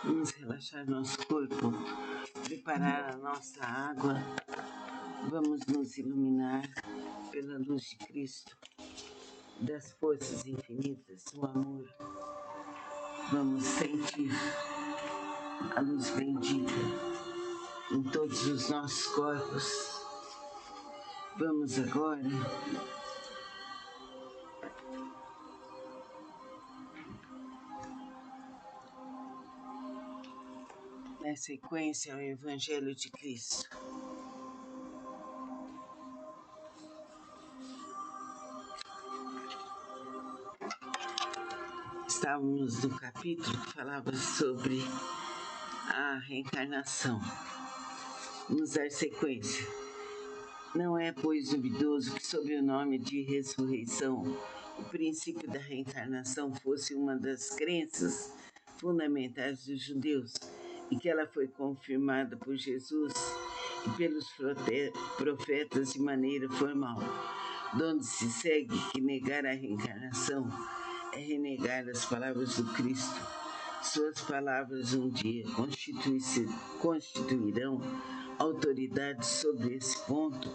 Vamos relaxar nosso corpo, preparar a nossa água. Vamos nos iluminar pela luz de Cristo, das forças infinitas do amor. Vamos sentir a luz bendita em todos os nossos corpos. Vamos agora na sequência ao Evangelho de Cristo. Estávamos no capítulo que falava sobre a reencarnação. Vamos dar sequência. Não é, pois, duvidoso que, sob o nome de ressurreição, o princípio da reencarnação fosse uma das crenças fundamentais dos judeus e que ela foi confirmada por Jesus e pelos profetas de maneira formal, donde se segue que negar a reencarnação é renegar as palavras do Cristo. Suas palavras um dia constituirão autoridade sobre esse ponto,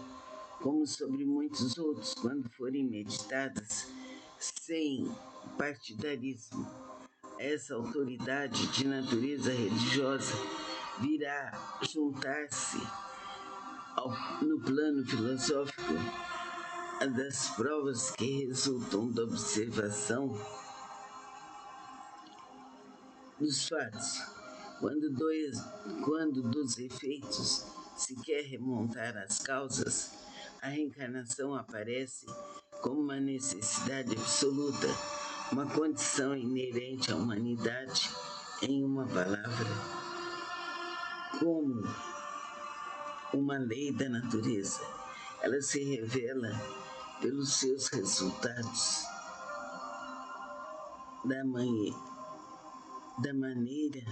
como sobre muitos outros, quando forem meditadas sem partidarismo. Essa autoridade de natureza religiosa virá juntar-se no plano filosófico das provas que resultam da observação dos fatos. Quando dos efeitos se quer remontar às causas, a reencarnação aparece como uma necessidade absoluta, uma condição inerente à humanidade, em uma palavra, como uma lei da natureza. Ela se revela pelos seus resultados da maneira,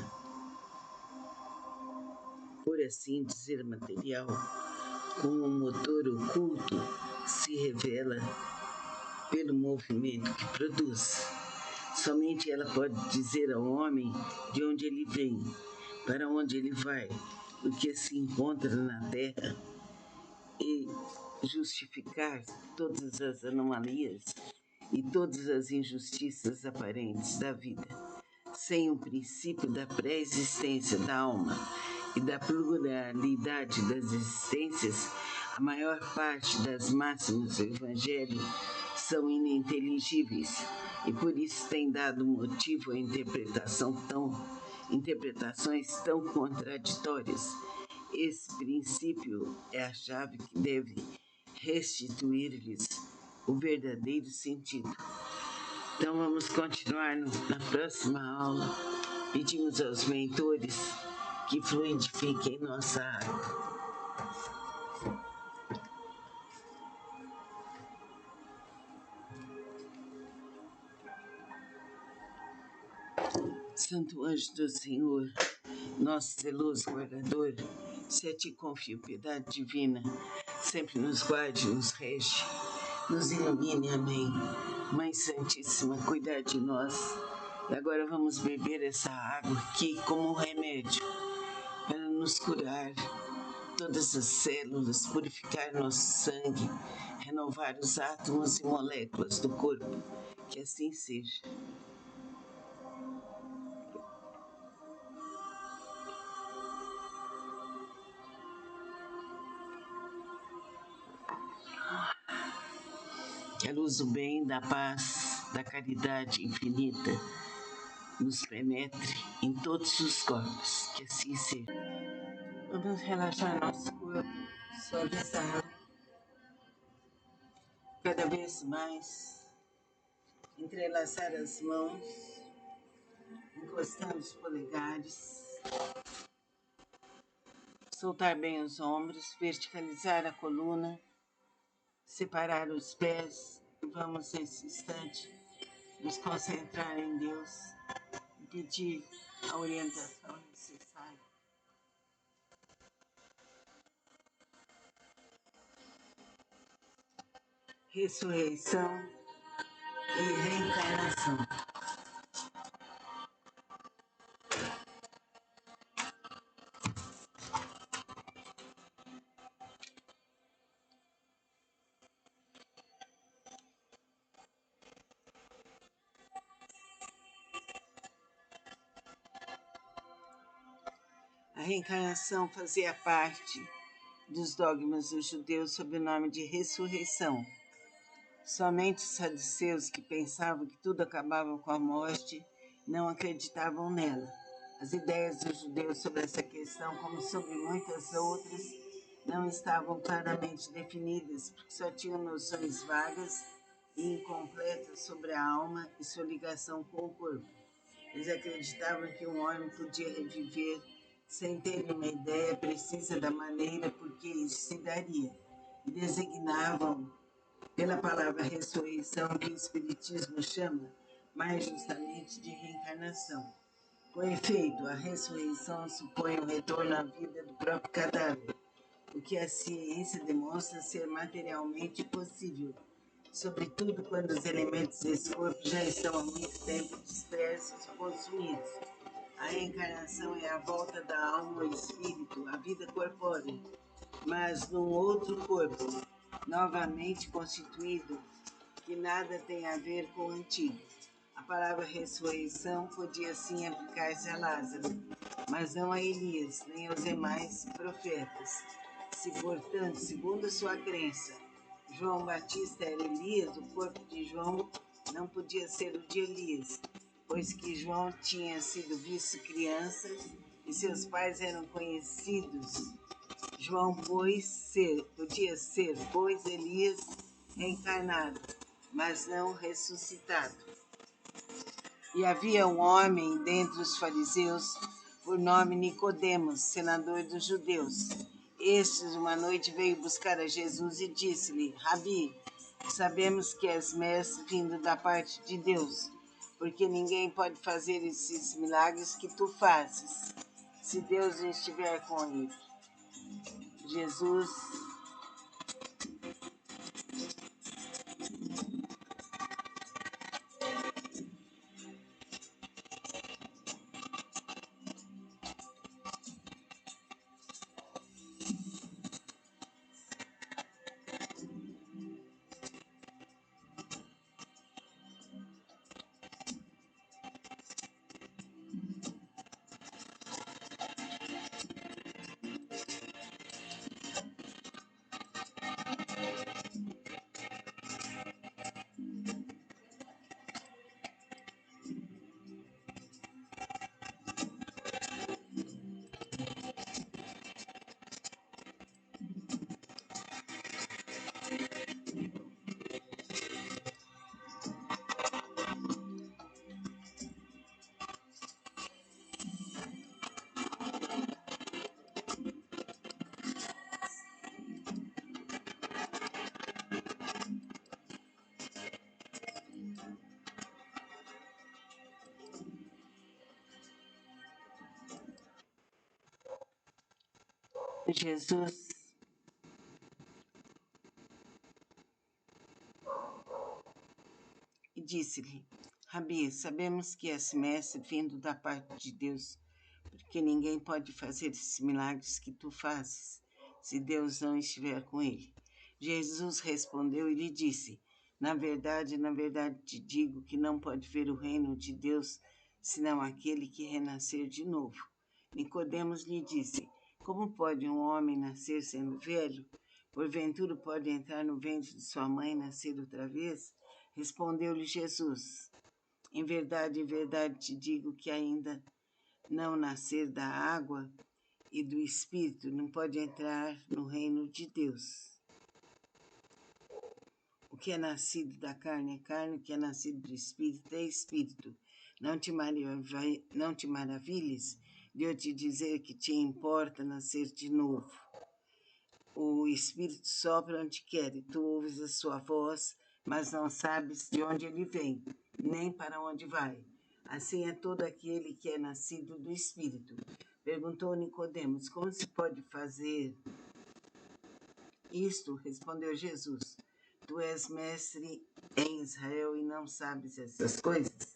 por assim dizer, material, como um motor oculto se revela pelo movimento que produz. Somente ela pode dizer ao homem de onde ele vem, para onde ele vai, o que se encontra na Terra e justificar todas as anomalias e todas as injustiças aparentes da vida. Sem o princípio da pré-existência da alma e da pluralidade das existências, a maior parte das máximas do Evangelho são ininteligíveis e por isso tem dado motivo a interpretações tão contraditórias. Esse princípio é a chave que deve restituir-lhes o verdadeiro sentido. Então vamos continuar na próxima aula. Pedimos aos mentores que fluidifiquem nossa água. Santo anjo do Senhor, nosso zeloso guardador, se a ti confio piedade divina, sempre nos guarde, nos rege, nos ilumine, amém. Mãe Santíssima, cuidar de nós. E agora vamos beber essa água aqui como um remédio para nos curar todas as células, purificar nosso sangue, renovar os átomos e moléculas do corpo. Que assim seja. Que a luz do bem, da paz, da caridade infinita nos penetre em todos os corpos. Que assim seja. Vamos relaxar nosso corpo, suavizar cada vez mais, entrelaçar as mãos, encostando os polegares, soltar bem os ombros, verticalizar a coluna, separar os pés. Vamos nesse instante nos concentrar em Deus e pedir a orientação necessária. Ressurreição e reencarnação. reencarnação fazia parte dos dogmas dos judeus sob o nome de ressurreição. Somente os saduceus, que pensavam que tudo acabava com a morte, não acreditavam nela. As ideias dos judeus sobre essa questão, como sobre muitas outras, não estavam claramente definidas, porque só tinham noções vagas e incompletas sobre a alma e sua ligação com o corpo. Eles acreditavam que um homem podia reviver sem ter uma ideia precisa da maneira por que isso se daria, e designavam pela palavra ressurreição, que o Espiritismo chama mais justamente de reencarnação. Com efeito, a ressurreição supõe o retorno à vida do próprio cadáver, o que a ciência demonstra ser materialmente possível, sobretudo quando os elementos desse corpo já estão há muito tempo dispersos e consumidos. A reencarnação é a volta da alma ao espírito, à vida corpórea, mas num outro corpo, novamente constituído, que nada tem a ver com o antigo. A palavra ressurreição podia sim aplicar-se a Lázaro, mas não a Elias, nem aos demais profetas. Se, portanto, segundo a sua crença, João Batista era Elias, o corpo de João não podia ser o de Elias, pois que João tinha sido visto criança e seus pais eram conhecidos. João podia ser, pois, Elias reencarnado, mas não ressuscitado. E havia um homem dentre os fariseus, por nome Nicodemos, senador dos judeus. Este, uma noite, veio buscar a Jesus e disse-lhe: Rabi, sabemos que és mestre vindo da parte de Deus, porque ninguém pode fazer esses milagres que tu fazes, se Deus não estiver com ele. Jesus e disse-lhe: Rabi, sabemos que és mestre vindo da parte de Deus, porque ninguém pode fazer esses milagres que tu fazes, se Deus não estiver com ele. Jesus respondeu e lhe disse: na verdade te digo que não pode ver o reino de Deus senão aquele que renascer de novo. Nicodemos lhe disse: como pode um homem nascer sendo velho? Porventura pode entrar no ventre de sua mãe e nascer outra vez? Respondeu-lhe Jesus: em verdade te digo que ainda não nascer da água e do Espírito não pode entrar no reino de Deus. O que é nascido da carne é carne, o que é nascido do Espírito é Espírito. Não te maravilhes de eu te dizer que te importa nascer de novo. O Espírito sopra onde quer e tu ouves a sua voz, mas não sabes de onde ele vem, nem para onde vai. Assim é todo aquele que é nascido do Espírito. Perguntou Nicodemos: como se pode fazer isto? Respondeu Jesus: tu és mestre em Israel e não sabes essas coisas?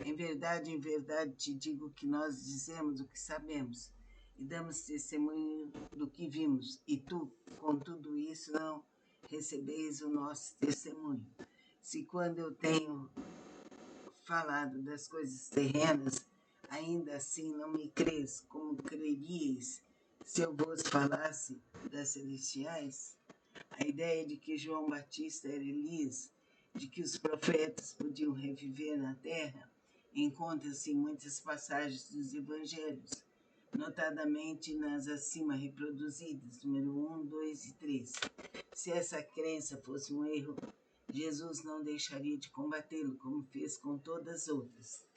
Em verdade te digo que nós dizemos o que sabemos e damos testemunho do que vimos, e tu, com tudo isso, não recebeis o nosso testemunho. Se quando eu tenho falado das coisas terrenas, Ainda assim não me crês, como creríeis se eu vos falasse das celestiais? A ideia de que João Batista era Elias, de que os profetas podiam reviver na terra, encontra-se em muitas passagens dos evangelhos, notadamente nas acima reproduzidas, número 1, 2 e 3. Se essa crença fosse um erro, Jesus não deixaria de combatê-lo, como fez com todas as outras.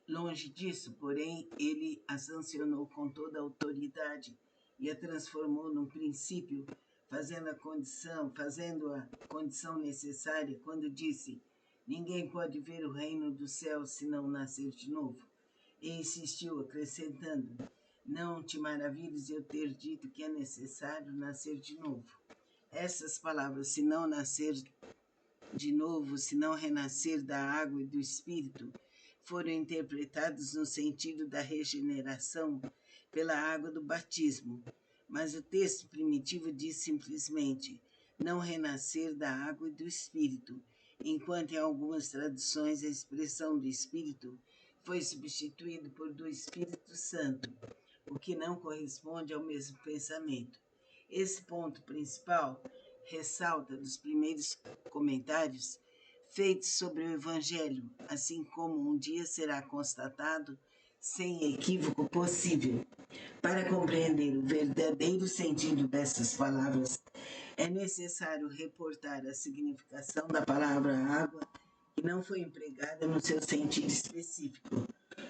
Longe disso, porém, ele a sancionou com toda a autoridade e a transformou num princípio, fazendo a condição necessária quando disse: ninguém pode ver o reino do céu se não nascer de novo. E insistiu, acrescentando: não te maravilhes eu ter dito que é necessário nascer de novo. Essas palavras, se não nascer de novo, se não renascer da água e do Espírito, foram interpretados no sentido da regeneração pela água do batismo. Mas o texto primitivo diz simplesmente: não renascer da água e do Espírito, enquanto em algumas traduções a expressão do Espírito foi substituído por do Espírito Santo, o que não corresponde ao mesmo pensamento. Esse ponto principal ressalta dos primeiros comentários feitos sobre o Evangelho, assim como um dia será constatado sem equívoco possível. Para compreender o verdadeiro sentido dessas palavras, é necessário reportar a significação da palavra água, que não foi empregada no seu sentido específico.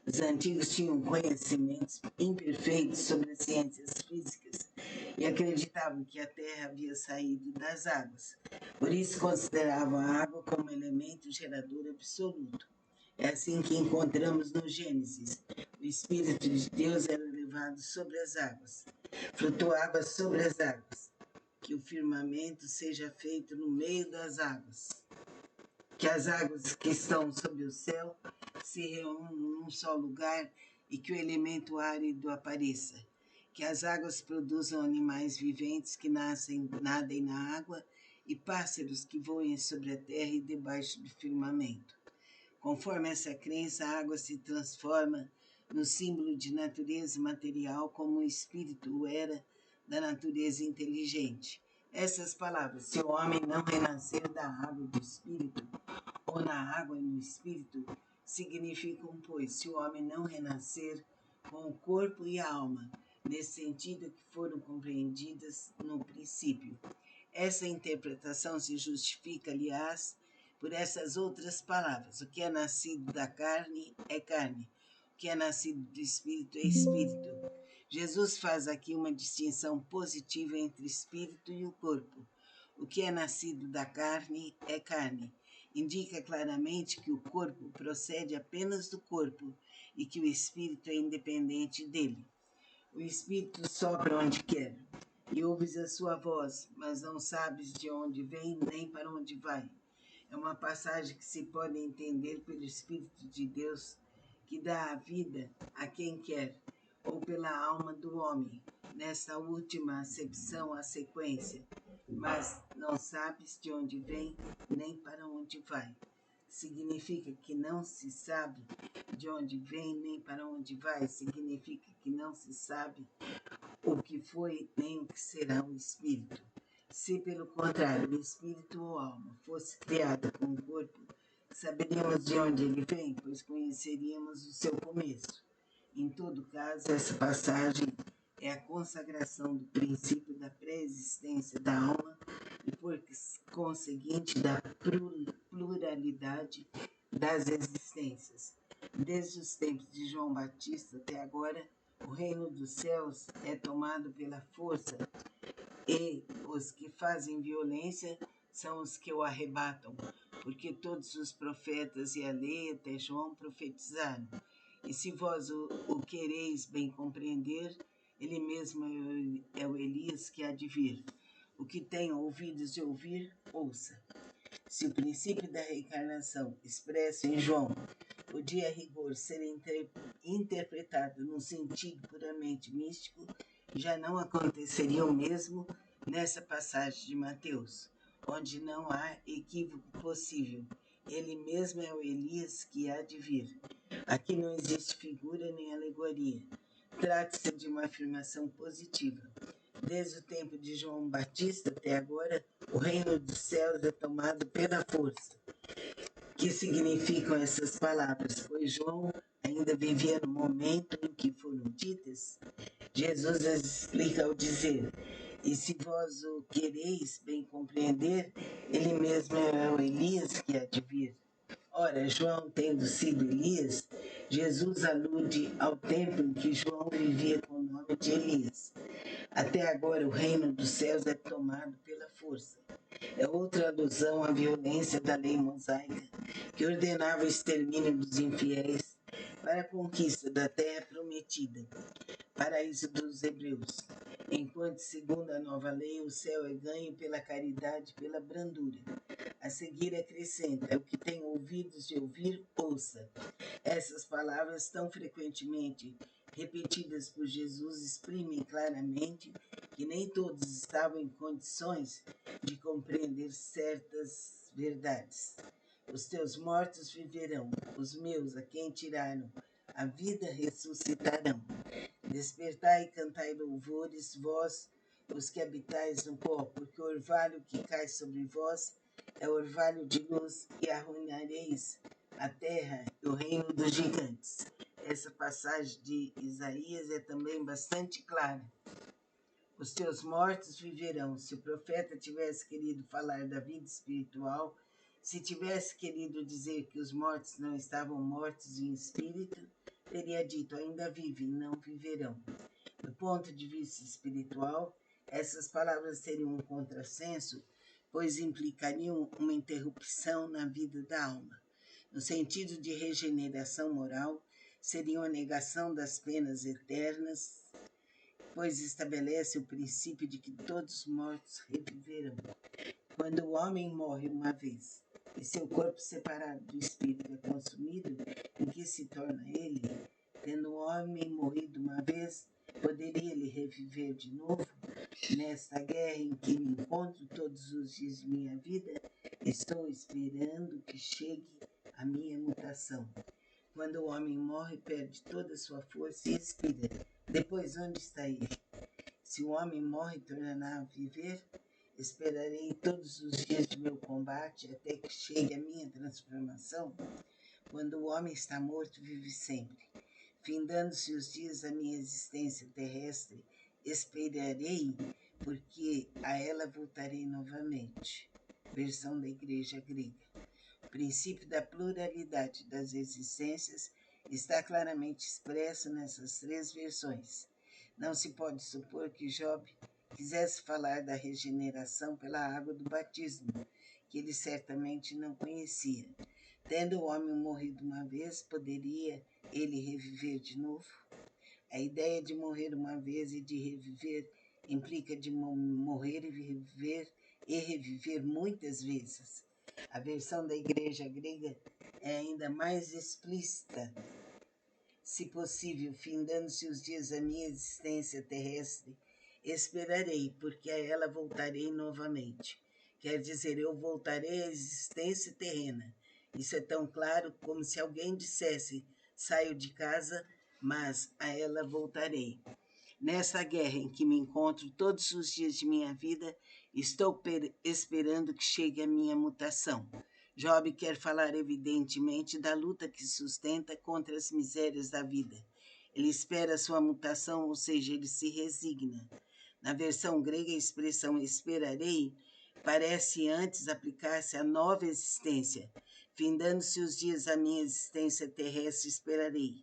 Os antigos tinham conhecimentos imperfeitos sobre as ciências físicas e acreditavam que a terra havia saído das águas. Por isso consideravam a água como elemento gerador absoluto. É assim que encontramos no Gênesis. O Espírito de Deus era levado sobre as águas, flutuava sobre as águas. Que o firmamento seja feito no meio das águas. Que as águas que estão sob o céu se reúnam num só lugar e que o elemento árido apareça. Que as águas produzam animais viventes que nadem na água e pássaros que voem sobre a terra e debaixo do firmamento. Conforme essa crença, a água se transforma no símbolo de natureza material como o espírito o era da natureza inteligente. Essas palavras, se o homem não renascer da água e do espírito, ou na água e no espírito, significam, pois, se o homem não renascer com o corpo e a alma, nesse sentido que foram compreendidas no princípio. Essa interpretação se justifica, aliás, por essas outras palavras: o que é nascido da carne é carne, o que é nascido do espírito é espírito. Jesus faz aqui uma distinção positiva entre espírito e o corpo. O que é nascido da carne é carne. Indica claramente que o corpo procede apenas do corpo e que o espírito é independente dele. O espírito sopra onde quer e ouves a sua voz, mas não sabes de onde vem nem para onde vai. É uma passagem que se pode entender pelo Espírito de Deus que dá a vida a quem quer, ou pela alma do homem, nessa última acepção, a sequência, mas não sabes de onde vem nem para onde vai. Significa que não se sabe de onde vem nem para onde vai, significa que não se sabe o que foi nem o que será o Espírito. Se, pelo contrário, o espírito ou alma fosse criada com o corpo, saberíamos de onde ele vem, pois conheceríamos o seu começo. Em todo caso, essa passagem é a consagração do princípio da pré-existência da alma e, por conseguinte, da pluralidade das existências. Desde os tempos de João Batista até agora, o reino dos céus é tomado pela força e os que fazem violência são os que o arrebatam, porque todos os profetas e a lei até João profetizaram. E se vós o quereis bem compreender, ele mesmo é o Elias que há de vir. O que tem ouvidos de ouvir, ouça. Se o princípio da reencarnação, expresso em João, podia a rigor ser interpretado num sentido puramente místico, já não aconteceria o mesmo nessa passagem de Mateus, onde não há equívoco possível. Ele mesmo é o Elias que há de vir. Aqui não existe figura nem alegoria. Trata-se de uma afirmação positiva. Desde o tempo de João Batista até agora, o reino dos céus é tomado pela força. O que significam essas palavras? Pois João ainda vivia no momento em que foram ditas. Jesus as explica ao dizer: e se vós o quereis bem compreender, ele mesmo é o Elias que há de vir. Ora, João tendo sido Elias, Jesus alude ao tempo em que João vivia com o nome de Elias. Até agora o reino dos céus é tomado pela força. É outra alusão à violência da lei mosaica, que ordenava o extermínio dos infiéis para a conquista da terra prometida, paraíso dos hebreus. Enquanto, segundo a nova lei, o céu é ganho pela caridade, pela brandura. A seguir acrescenta: o que tem ouvidos de ouvir, ouça. Essas palavras, tão frequentemente repetidas por Jesus, exprimem claramente que nem todos estavam em condições de compreender certas verdades. Os teus mortos viverão, os meus, a quem tiraram a vida, ressuscitarão. Despertai e cantai louvores, vós, os que habitais no pó, porque o orvalho que cai sobre vós é orvalho de luz, e arruinareis a terra e o reino dos gigantes. Essa passagem de Isaías é também bastante clara. Os teus mortos viverão. Se o profeta tivesse querido falar da vida espiritual, se tivesse querido dizer que os mortos não estavam mortos em espírito, teria dito: ainda vivem, não viverão. Do ponto de vista espiritual, essas palavras teriam um contrassenso, pois implicariam uma interrupção na vida da alma. No sentido de regeneração moral, seriam a negação das penas eternas, pois estabelece o princípio de que todos os mortos reviverão. Quando o homem morre uma vez e seu corpo separado do espírito é consumido, em que se torna ele? Tendo o homem morrido uma vez, poderia ele reviver de novo? Nesta guerra em que me encontro todos os dias de minha vida, estou esperando que chegue a minha mutação. Quando o homem morre, perde toda a sua força e expira. Depois, onde está ele? Se o homem morre e tornará a viver, esperarei todos os dias de meu combate até que chegue a minha transformação. Quando o homem está morto, vive sempre. Findando-se os dias da minha existência terrestre, esperarei, porque a ela voltarei novamente. Versão da Igreja Grega. O princípio da pluralidade das existências está claramente expresso nessas três versões. Não se pode supor que Job quisesse falar da regeneração pela água do batismo, que ele certamente não conhecia. Tendo o homem morrido uma vez, poderia ele reviver de novo? A ideia de morrer uma vez e de reviver implica de morrer e reviver muitas vezes. A versão da Igreja Grega é ainda mais explícita. Se possível, findando-se os dias da minha existência terrestre, esperarei, porque a ela voltarei novamente. Quer dizer, eu voltarei à existência terrena. Isso é tão claro como se alguém dissesse: saio de casa, mas a ela voltarei. Nessa guerra em que me encontro todos os dias de minha vida, estou esperando que chegue a minha mutação. Job quer falar evidentemente da luta que sustenta contra as misérias da vida. Ele espera a sua mutação, ou seja, ele se resigna. Na versão grega, a expressão esperarei parece antes aplicar-se à nova existência. Findando-se os dias da minha existência terrestre, esperarei,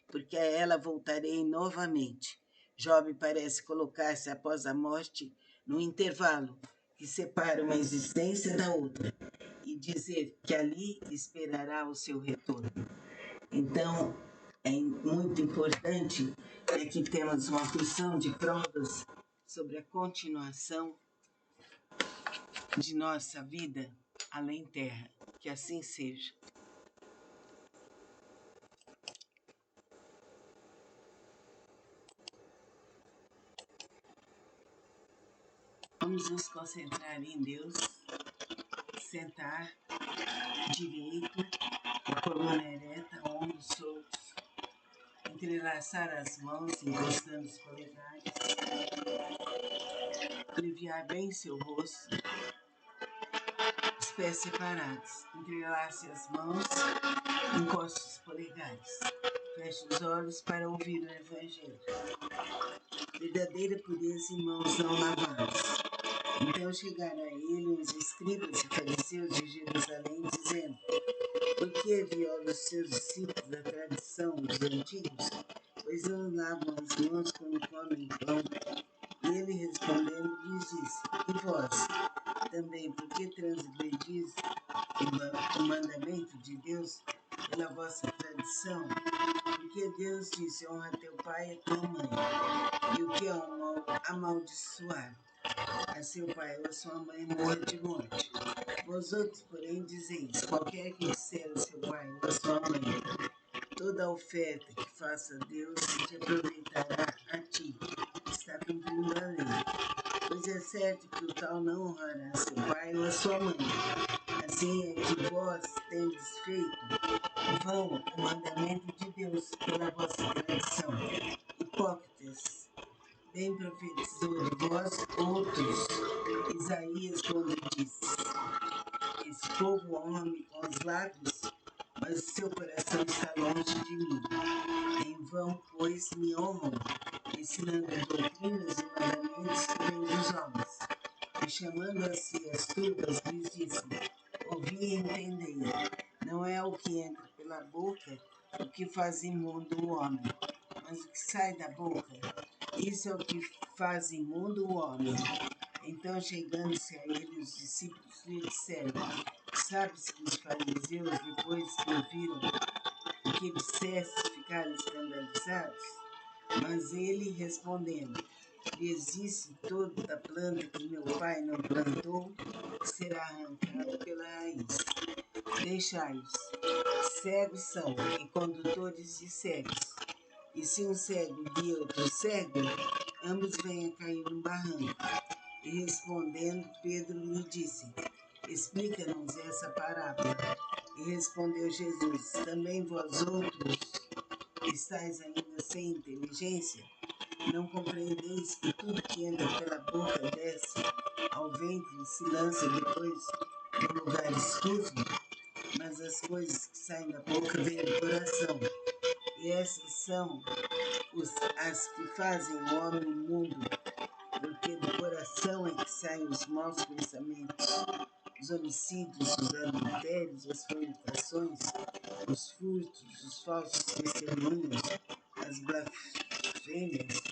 porque a ela voltarei novamente. Job parece colocar-se após a morte no intervalo que separa uma existência da outra e dizer que ali esperará o seu retorno. Então, é muito importante que temos uma porção de provas sobre a continuação de nossa vida além terra. Que assim seja. Vamos nos concentrar em Deus, sentar direito, a coluna ereta, ombros soltos, Entrelaçar as mãos, encostando os polegares. Aliviar bem seu rosto. Os pés separados. Entrelace as mãos, encoste os polegares. Feche os olhos para ouvir o Evangelho. Verdadeira pureza em mãos não lavadas. Então chegaram a ele os escribas e fariseus de Jerusalém, dizendo: por que viola os seus discípulos a tradição dos antigos? Pois não lavam as mãos quando comem pão. E ele respondendo lhes disse: e vós também, por que transgredis o mandamento de Deus pela vossa tradição? Porque Deus disse: honra teu pai e tua mãe. E o que é amaldiçoar a seu pai ou a sua mãe morra de morte. Vós outros, porém, dizeis: qualquer que disser a seu pai ou a sua mãe, toda oferta que faça a Deus te aproveitará a ti. Está cumprindo a lei. Pois é certo que o tal não honrará a seu pai ou a sua mãe. Assim é que vós tendes feito vão o mandamento de Deus pela vossa tradição. Hipócritas, bem profetizou de vós outros, Isaías, quando disse: esse povo honra-me com os lábios, mas o seu coração está longe de mim. Em vão, pois, me honram, ensinando doutrinas e mandamentos que vêm dos homens. E chamando a si as turcas, lhes disse: ouvi e entendei. Não é o que entra pela boca o que faz imundo o homem, mas o que sai da boca, isso é o que faz imundo o homem. Então, chegando-se a ele, os discípulos lhe disseram: sabes que os fariseus, depois que ouviram o que disseste, ficaram escandalizados? Mas ele, respondendo, lhes disse: toda planta que meu pai não plantou será arrancada pela raiz. Deixai-os. Cegos são e condutores de cegos. E se um cego guia outro cego, ambos vêm a cair no barranco. E respondendo, Pedro lhe disse: explica-nos essa parábola. E respondeu Jesus: também vós outros estáis ainda sem inteligência? Não compreendeis que tudo que entra pela boca desce ao ventre e se lança depois no lugar escuso? Mas as coisas que saem da boca vêm do coração, e essas são as que fazem o homem imundo, porque do coração é que saem os maus pensamentos, os homicídios, os adultérios, as fornicações, os furtos, os falsos testemunhos, as blasfêmias.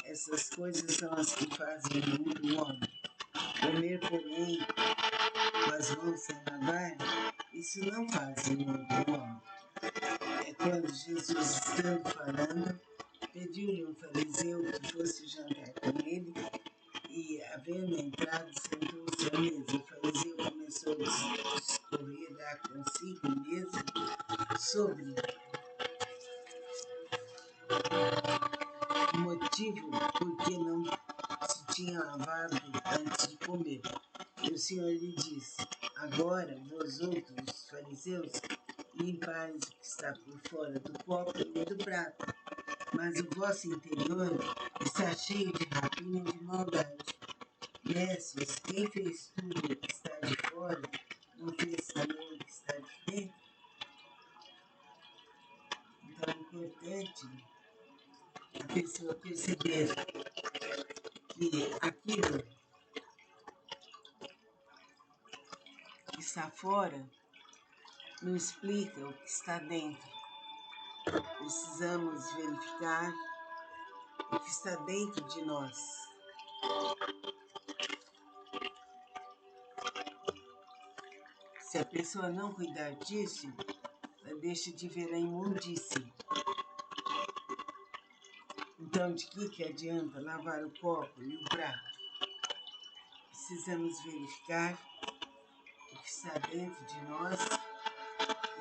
Essas coisas são as que fazem imundo o homem. Comer, porém, com as mãos sem lavar, isso não faz imundo o homem. É quando Jesus, estando falando, pediu-lhe um fariseu que fosse jantar com ele, e, havendo entrado, sentou-se à mesa. O fariseu começou a discorrer consigo mesmo sobre o motivo por que não se tinha lavado antes de comer. E o Senhor lhe disse: agora, vós outros, fariseus, limpais o que está por fora do copo e do prato, mas o vosso interior está cheio de rapina e de maldade. Mestres, quem fez tudo o que está de fora, não fez também o que está de dentro? Então é importante a pessoa perceber que aquilo que está fora não explica o que está dentro. Precisamos verificar o que está dentro de nós. Se a pessoa não cuidar disso, ela deixa de ver a imundície. Então, de que adianta lavar o copo e o prato? Precisamos verificar o que está dentro de nós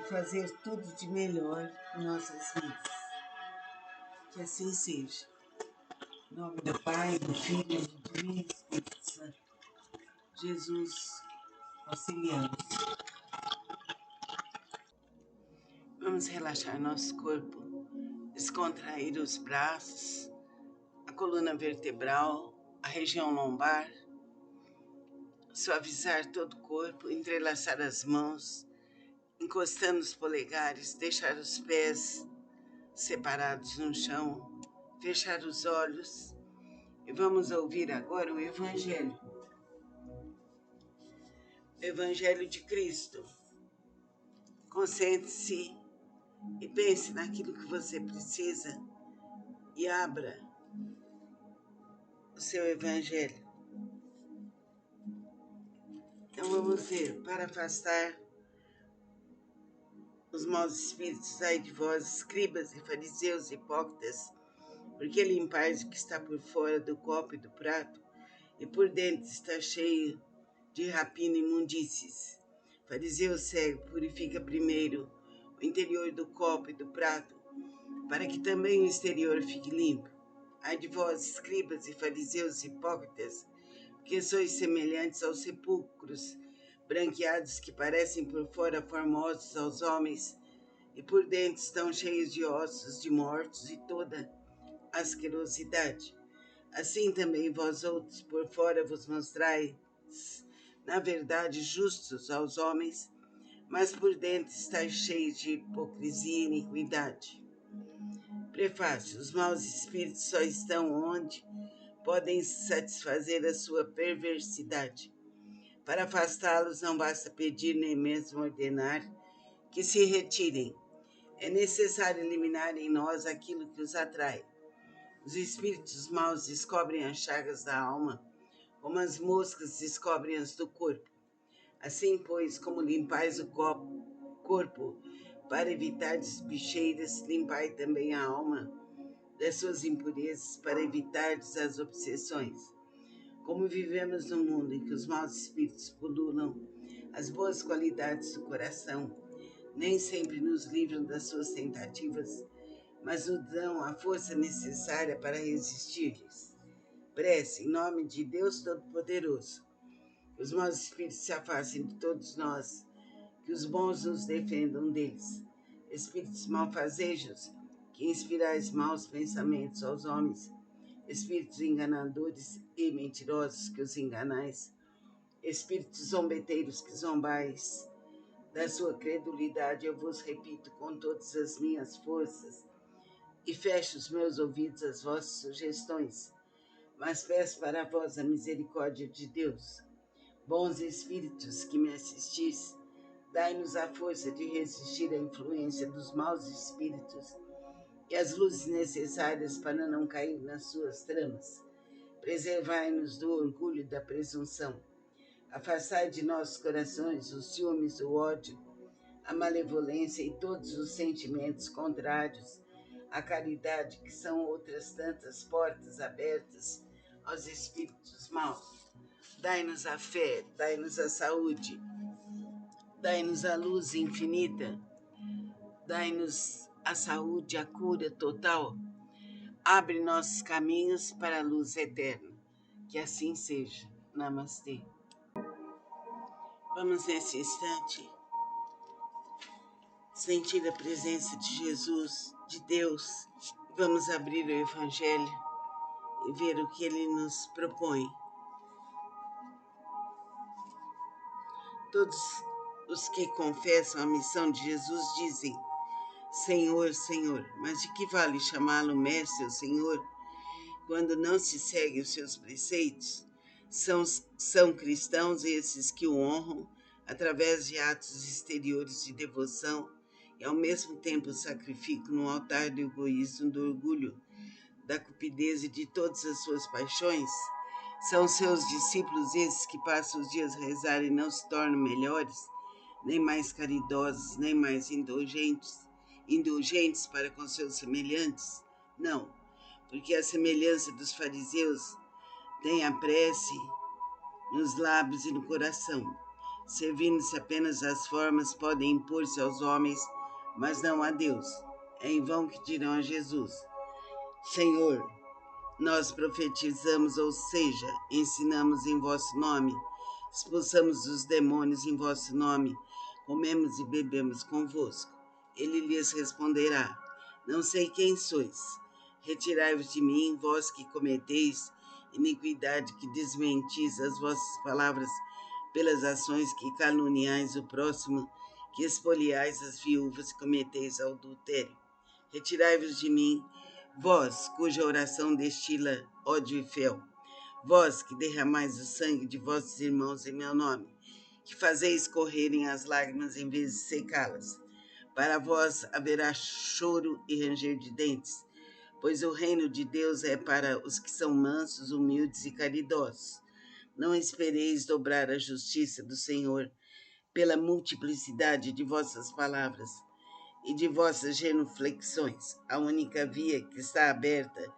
e fazer tudo de melhor em nossas vidas. Que assim seja. Em nome do Pai, do Filho e do Divino Espírito Santo. Jesus, auxiliamos. Vamos relaxar nosso corpo descontrair os braços, a coluna vertebral, a região lombar, suavizar todo o corpo, entrelaçar as mãos, encostando os polegares, deixar os pés separados no chão, fechar os olhos e vamos ouvir agora o Evangelho. O Evangelho de Cristo. Concentre-se e pense naquilo que você precisa e abra o seu Evangelho. Então vamos ver, para afastar os maus espíritos, ai de vós, escribas e fariseus hipócritas, porque limpais o que está por fora do copo e do prato, e por dentro está cheio de rapina e imundícies. Fariseu cego, purifica primeiro o interior do copo e do prato, para que também o exterior fique limpo. Ai de vós, escribas e fariseus hipócritas, porque sois semelhantes aos sepulcros branqueados que parecem por fora formosos aos homens, e por dentro estão cheios de ossos de mortos e toda asquerosidade. Assim também vós outros por fora vos mostrais, na verdade, justos aos homens, mas por dentro estáis cheios de hipocrisia e iniquidade. Prefácio: os maus espíritos só estão onde podem satisfazer a sua perversidade. Para afastá-los não basta pedir nem mesmo ordenar que se retirem. É necessário eliminar em nós aquilo que os atrai. Os espíritos maus descobrem as chagas da alma, como as moscas descobrem as do corpo. Assim, pois, como limpais o corpo para evitar bicheiras, limpai também a alma das suas impurezas para evitar as obsessões. Como vivemos num mundo em que os maus espíritos pululam as boas qualidades do coração, nem sempre nos livram das suas tentativas, mas nos dão a força necessária para resistir-lhes. Prece, em nome de Deus Todo-Poderoso, que os maus espíritos se afastem de todos nós, que os bons nos defendam deles. Espíritos malfazejos, que inspirais maus pensamentos aos homens, espíritos enganadores e mentirosos, que os enganais, espíritos zombeteiros, que zombais da sua credulidade, eu vos repito com todas as minhas forças, e fecho os meus ouvidos às vossas sugestões, mas peço para vós a misericórdia de Deus. Bons espíritos que me assistis, dai-nos a força de resistir à influência dos maus espíritos e as luzes necessárias para não cair nas suas tramas. Preservai-nos do orgulho e da presunção. Afastai de nossos corações os ciúmes, o ódio, a malevolência e todos os sentimentos contrários à caridade, que são outras tantas portas abertas aos espíritos maus. Dai-nos a fé, dai-nos a saúde, dai-nos a luz infinita, dai-nos a saúde, a cura total. Abre nossos caminhos para a luz eterna. Que assim seja. Namastê. Vamos nesse instante sentir a presença de Jesus, de Deus. Vamos abrir o Evangelho e ver o que ele nos propõe. Todos os que confessam a missão de Jesus dizem: Senhor, Senhor, mas de que vale chamá-lo Mestre ou Senhor quando não se segue os seus preceitos? São cristãos esses que o honram através de atos exteriores de devoção e ao mesmo tempo sacrificam no altar do egoísmo, do orgulho, da cupidez e de todas as suas paixões? São seus discípulos esses que passam os dias a rezar e não se tornam melhores, nem mais caridosos, nem mais indulgentes para com seus semelhantes? Não, porque a semelhança dos fariseus tem a prece nos lábios e no coração. Servindo-se apenas das formas, podem impor-se aos homens, mas não a Deus. É em vão que dirão a Jesus: Senhor, nós profetizamos, ou seja, ensinamos em vosso nome, expulsamos os demônios em vosso nome, comemos e bebemos convosco. Ele lhes responderá: Não sei quem sois. Retirai-vos de mim, vós que cometeis iniquidade, que desmentis as vossas palavras pelas ações que caluniais o próximo, que espoliais as viúvas e cometeis adultério. Retirai-vos de mim, vós cuja oração destila ódio e fel, vós que derramais o sangue de vossos irmãos em meu nome, que fazeis correrem as lágrimas em vez de secá-las. Para vós haverá choro e ranger de dentes, pois o reino de Deus é para os que são mansos, humildes e caridosos. Não espereis dobrar a justiça do Senhor pela multiplicidade de vossas palavras e de vossas genuflexões. A única via que está aberta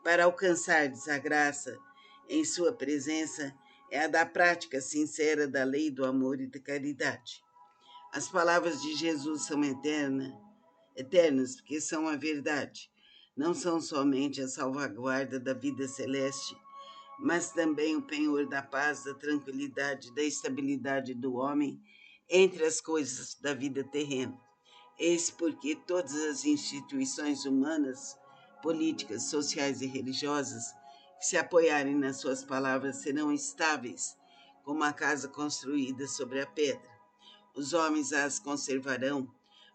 para alcançardes a graça em sua presença é a da prática sincera da lei do amor e da caridade. As palavras de Jesus são eternas, porque são a verdade. Não são somente a salvaguarda da vida celeste, mas também o penhor da paz, da tranquilidade, da estabilidade do homem entre as coisas da vida terrena. Eis porque todas as instituições humanas, políticas, sociais e religiosas que se apoiarem nas suas palavras serão estáveis, como a casa construída sobre a pedra. Os homens as conservarão,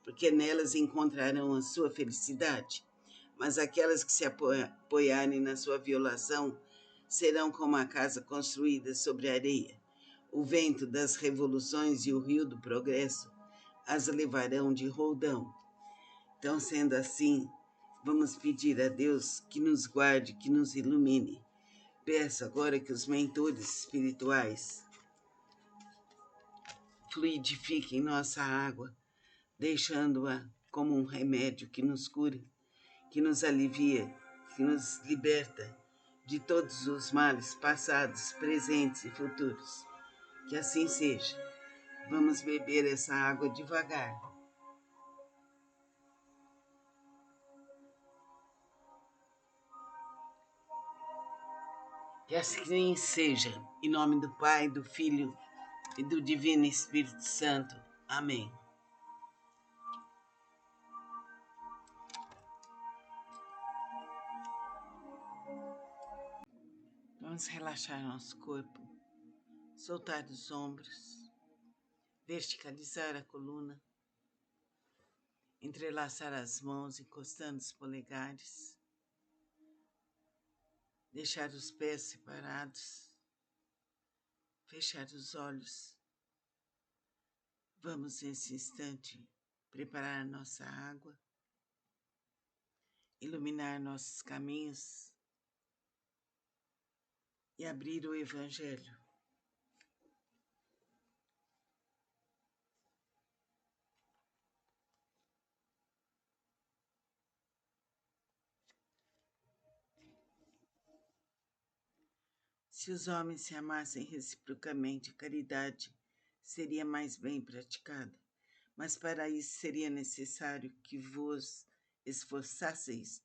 porque nelas encontrarão a sua felicidade. Mas aquelas que se apoiarem na sua violação serão como a casa construída sobre areia. O vento das revoluções e o rio do progresso as levarão de roldão. Então, sendo assim, vamos pedir a Deus que nos guarde, que nos ilumine. Peço agora que os mentores espirituais fluidifiquem nossa água, deixando-a como um remédio que nos cura, que nos alivia, que nos liberta de todos os males passados, presentes e futuros. Que assim seja. Vamos beber essa água devagar. Que assim seja. Em nome do Pai, do Filho e do Divino Espírito Santo. Amém. Vamos relaxar nosso corpo, soltar os ombros, verticalizar a coluna, entrelaçar as mãos, encostando os polegares, deixar os pés separados, fechar os olhos. Vamos, nesse instante, preparar a nossa água, iluminar nossos caminhos e abrir o Evangelho. Se os homens se amassem reciprocamente, a caridade seria mais bem praticada. Mas para isso seria necessário que vós esforçasseis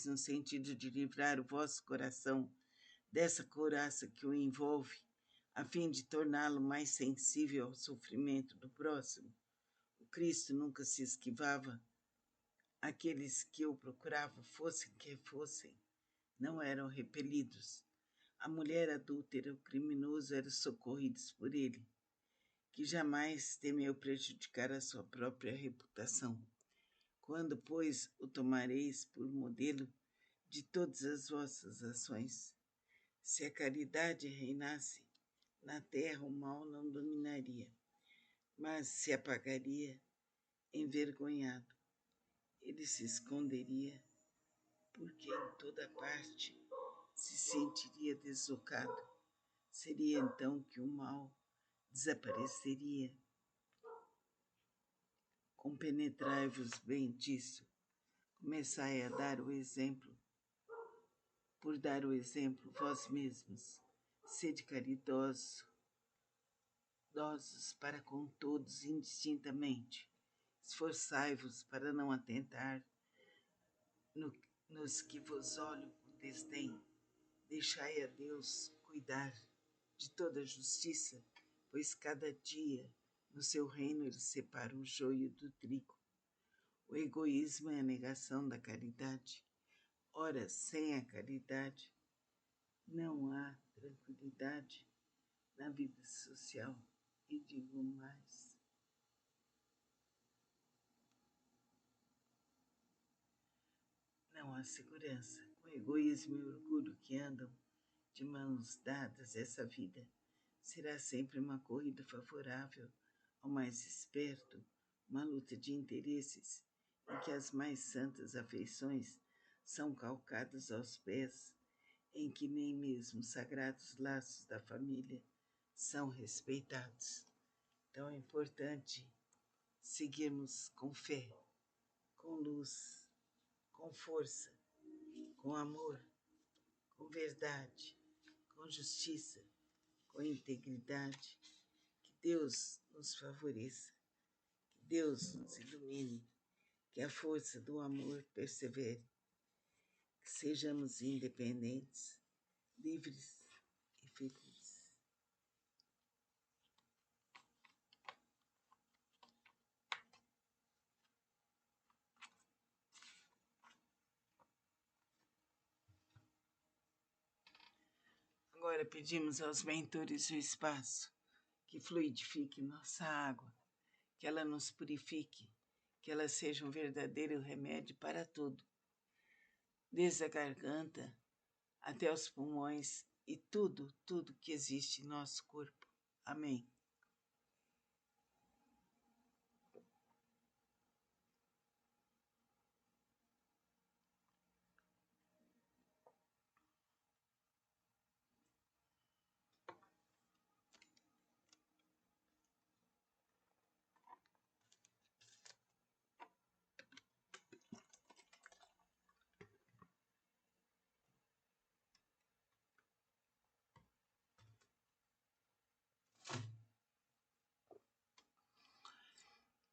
no sentido de livrar o vosso coração dessa couraça que o envolve, a fim de torná-lo mais sensível ao sofrimento do próximo. O Cristo nunca se esquivava. Aqueles que o procuravam, fossem que fossem, não eram repelidos. A mulher adúltera, o criminoso, eram socorridos por ele, que jamais temeu prejudicar a sua própria reputação. Quando, pois, o tomareis por modelo de todas as vossas ações, se a caridade reinasse na terra, o mal não dominaria, mas se apagaria envergonhado. Ele se esconderia, porque em toda parte se sentiria deslocado. Seria então que o mal desapareceria. Compenetrai-vos bem disso. Começai a dar o exemplo. Por dar o exemplo, vós mesmos, sede caridosos para com todos indistintamente. Esforçai-vos para não atentar nos que vos olham com desdém. Deixai a Deus cuidar de toda a justiça, pois cada dia no seu reino ele separa o joio do trigo. O egoísmo é a negação da caridade. Ora, sem a caridade, não há tranquilidade na vida social. E digo mais, não há segurança. Com egoísmo e orgulho que andam de mãos dadas, essa vida será sempre uma corrida favorável ao mais esperto, uma luta de interesses em que as mais santas afeições são calcadas aos pés, em que nem mesmo os sagrados laços da família são respeitados. Então é importante seguirmos com fé, com luz, com força, com amor, com verdade, com justiça, com integridade. Que Deus nos favoreça, que Deus nos ilumine, que a força do amor persevere, que sejamos independentes, livres e felizes. Agora pedimos aos mentores do espaço que fluidifique nossa água, que ela nos purifique, que ela seja um verdadeiro remédio para tudo, desde a garganta até os pulmões e tudo que existe em nosso corpo. Amém.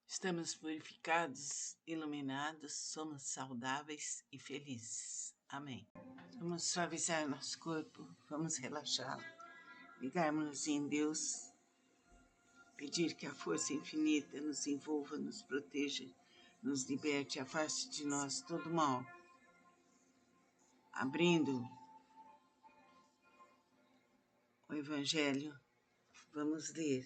Estamos purificados, iluminados, somos saudáveis e felizes. Amém. Vamos suavizar nosso corpo, vamos relaxá-lo, ligarmos-nos em Deus, pedir que a força infinita nos envolva, nos proteja, nos liberte, afaste de nós todo mal. Abrindo o Evangelho, vamos ler.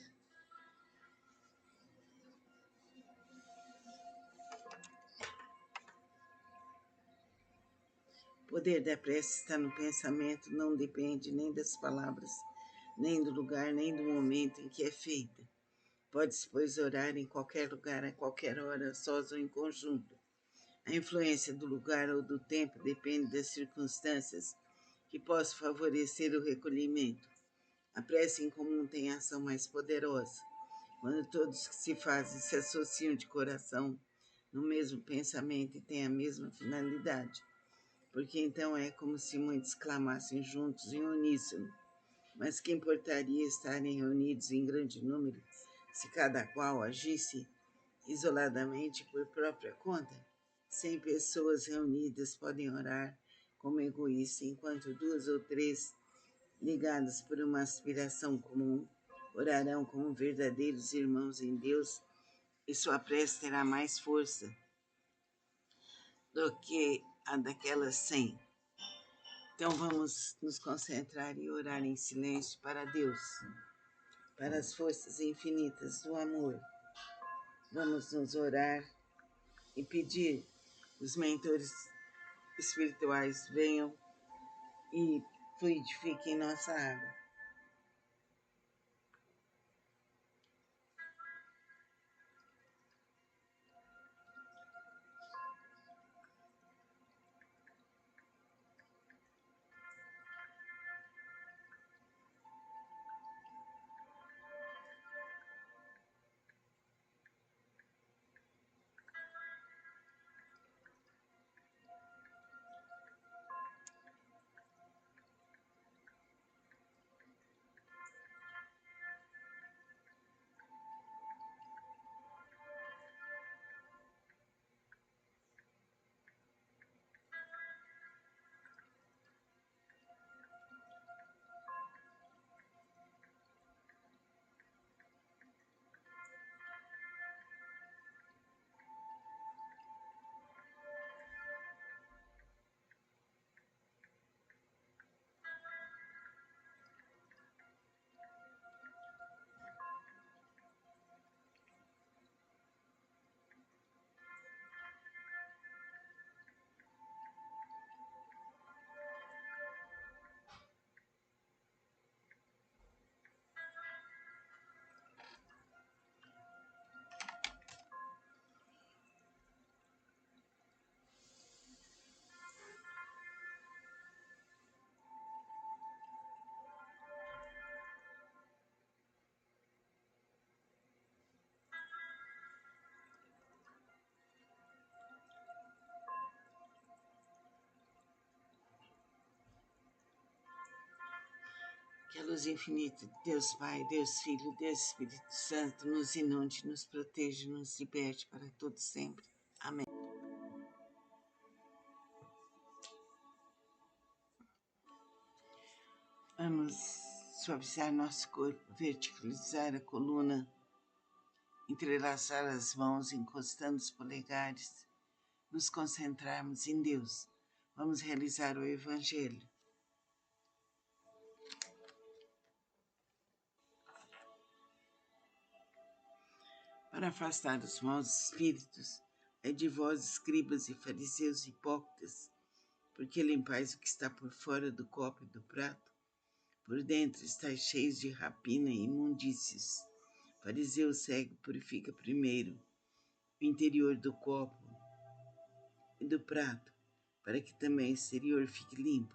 O poder da prece está no pensamento, não depende nem das palavras, nem do lugar, nem do momento em que é feita. Pode-se, pois, orar em qualquer lugar, a qualquer hora, sós ou em conjunto. A influência do lugar ou do tempo depende das circunstâncias que possam favorecer o recolhimento. A prece em comum tem ação mais poderosa, quando todos que se fazem se associam de coração no mesmo pensamento e têm a mesma finalidade, porque então é como se muitos clamassem juntos em uníssono. Mas que importaria estarem reunidos em grande número se cada qual agisse isoladamente por própria conta? 100 pessoas reunidas podem orar como egoístas, enquanto 2 ou 3, ligadas por uma aspiração comum, orarão como verdadeiros irmãos em Deus, e sua prece terá mais força do que a daquelas 100. Então vamos nos concentrar e orar em silêncio para Deus, para as forças infinitas do amor. Vamos nos orar e pedir que os mentores espirituais venham e fluidifiquem nossa água. luz infinita de Deus Pai, Deus Filho, Deus Espírito Santo, nos inunde, nos proteja, nos liberte para todos sempre. Amém. Vamos suavizar nosso corpo, verticalizar a coluna, entrelaçar as mãos, encostando os polegares, nos concentrarmos em Deus. Vamos realizar o Evangelho. Para afastar os maus espíritos, é de vós, escribas e fariseus hipócritas, porque limpais o que está por fora do copo e do prato, por dentro estáis cheios de rapina e imundícies. Fariseu cego purifica primeiro o interior do copo e do prato, para que também o exterior fique limpo.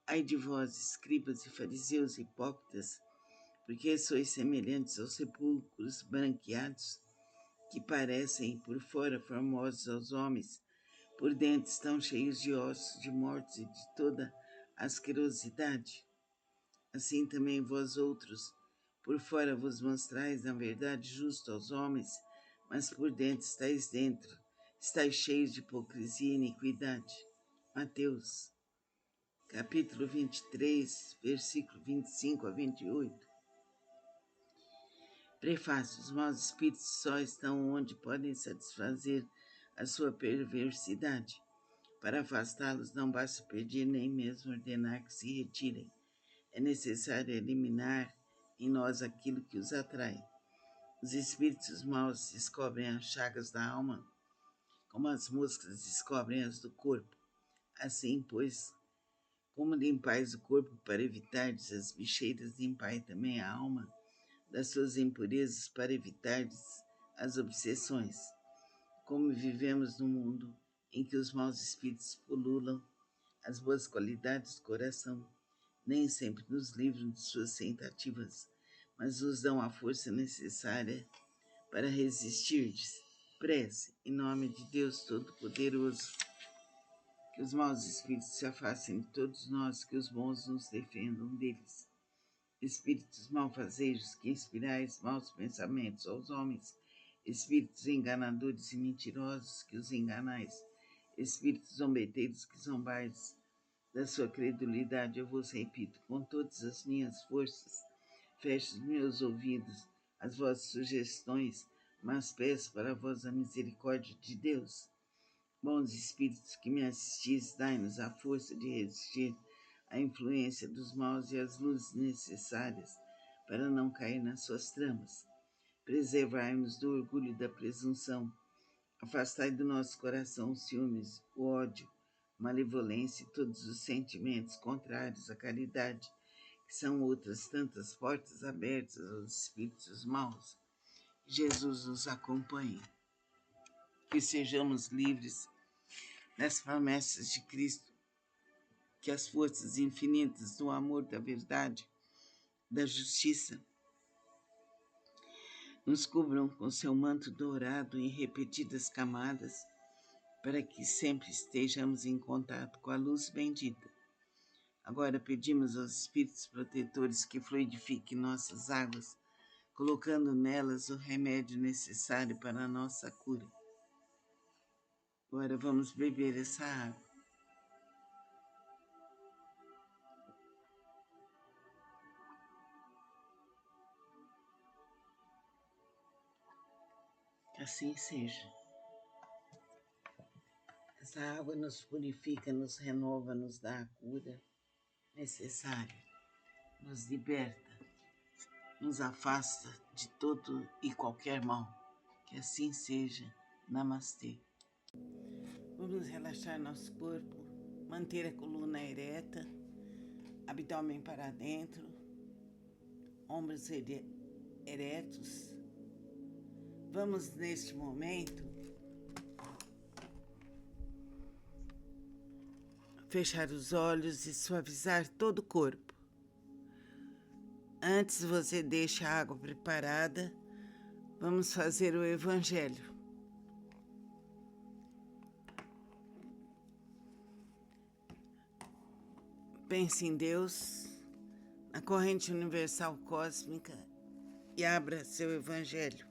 Ai de vós, escribas e fariseus hipócritas, porque sois semelhantes aos sepulcros branqueados, que parecem por fora formosos aos homens, por dentro estão cheios de ossos de mortos e de toda asquerosidade. Assim também vós outros, por fora vos mostrais na verdade justo aos homens, mas por estáis cheios de hipocrisia e iniquidade. Mateus, capítulo 23, versículo 25 a 28. Prefácio: os maus espíritos só estão onde podem satisfazer a sua perversidade. Para afastá-los não basta pedir nem mesmo ordenar que se retirem. É necessário eliminar em nós aquilo que os atrai. Os espíritos maus descobrem as chagas da alma, como as moscas descobrem as do corpo. Assim, pois, como limpais o corpo para evitar as bicheiras, limpai também a alma das suas impurezas para evitar as obsessões. Como vivemos num mundo em que os maus espíritos pululam, as boas qualidades do coração nem sempre nos livram de suas tentativas, mas nos dão a força necessária para resistir. Prece, em nome de Deus Todo-Poderoso, que os maus espíritos se afastem de todos nós, que os bons nos defendam deles. Espíritos malfazejos, que inspirais maus pensamentos aos homens, espíritos enganadores e mentirosos, que os enganais, espíritos zombeteiros, que zombais da sua credulidade, eu vos repito, com todas as minhas forças, fecho os meus ouvidos às vossas sugestões, mas peço para vós a misericórdia de Deus. Bons espíritos que me assistis, dai-nos a força de resistir à influência dos maus e as luzes necessárias para não cair nas suas tramas. Preservai-nos do orgulho e da presunção. Afastai do nosso coração os ciúmes, o ódio, a malevolência e todos os sentimentos contrários à caridade, que são outras tantas portas abertas aos espíritos maus. Jesus nos acompanhe. Que sejamos livres das promessas de Cristo, que as forças infinitas do amor, da verdade, da justiça, nos cubram com seu manto dourado em repetidas camadas, para que sempre estejamos em contato com a luz bendita. Agora pedimos aos espíritos protetores que fluidifiquem nossas águas, colocando nelas o remédio necessário para a nossa cura. Agora vamos beber essa água. Que assim seja. Essa água nos purifica, nos renova, nos dá a cura necessária, nos liberta, nos afasta de todo e qualquer mal. Que assim seja. Namastê. Vamos relaxar nosso corpo, manter a coluna ereta, abdômen para dentro, ombros eretos. Vamos, neste momento, fechar os olhos e suavizar todo o corpo. Antes você deixa a água preparada, vamos fazer o Evangelho. Pense em Deus, na corrente universal cósmica e abra seu evangelho.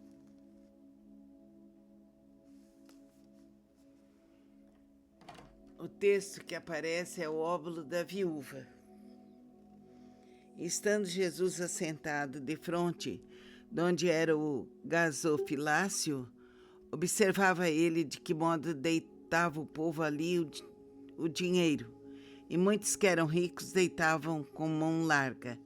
O texto que aparece é o óbolo da viúva. Estando Jesus assentado defronte de onde era o gasofilácio, observava ele de que modo deitava o povo ali o dinheiro, e muitos que eram ricos deitavam com mão larga.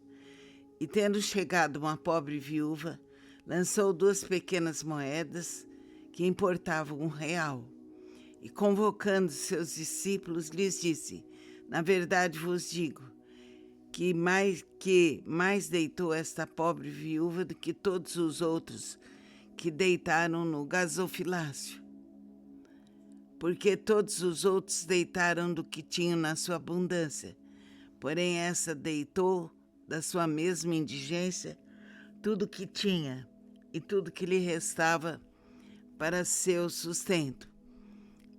E tendo chegado uma pobre viúva, lançou 2 pequenas moedas que importavam R$1. E convocando seus discípulos, lhes disse: na verdade vos digo, que mais deitou esta pobre viúva do que todos os outros que deitaram no gasofilácio. Porque todos os outros deitaram do que tinham na sua abundância, porém essa deitou da sua mesma indigência tudo que tinha e tudo que lhe restava para seu sustento.